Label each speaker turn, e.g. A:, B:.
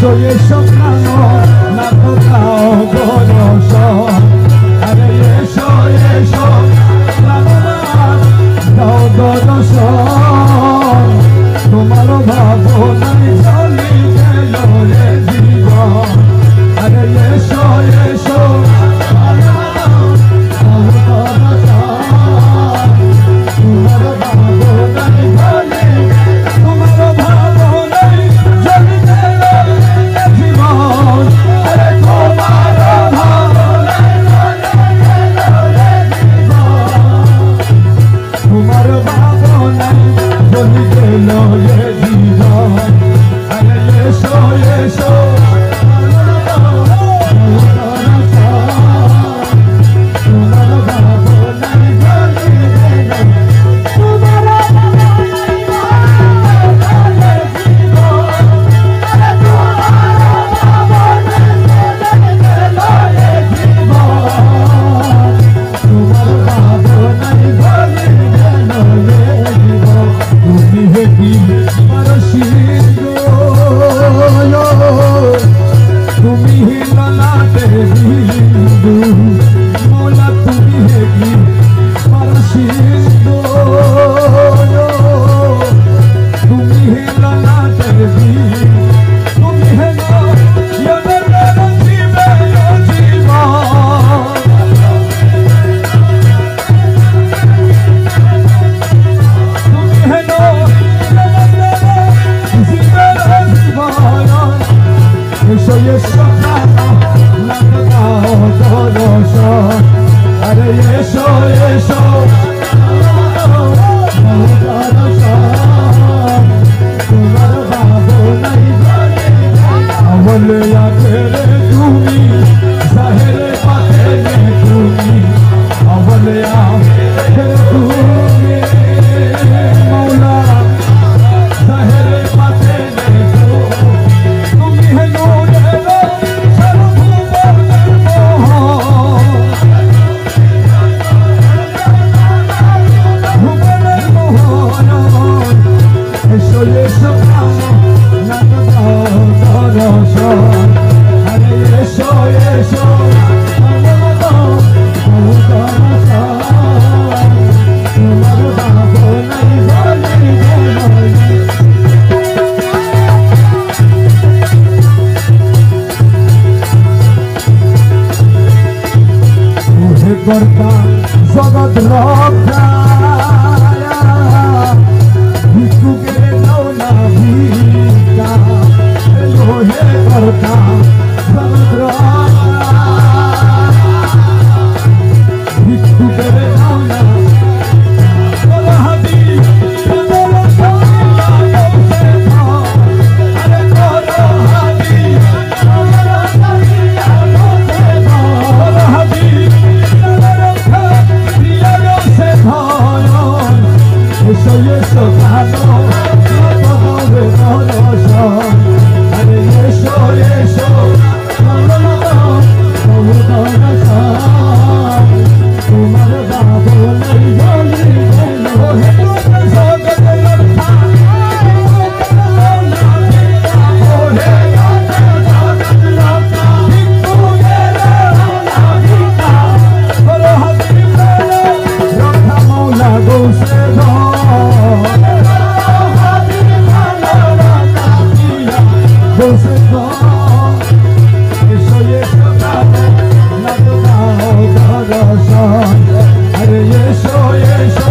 A: এসো এসো প্রাণ না তো দাও দর্শন আরে এসো এসো প্রাণ দাও দর্শন তোমার ভাবনায় চলি গেল রে জীবন আরে এসো এসো আরে এসো এসো তোমার ভাবনাই বলে আছে রে তুমি সাহেরে পাতে তুমি বলে আছে তুমি মৌলা সাহেরে পাতে তুমি হে কর্তা জগৎ রক্ষা ভিক্ষুকে দাও না ভিক্ষা হে কর্তা জগৎ রক্ষা ভিক্ষুকে দাও না Yes,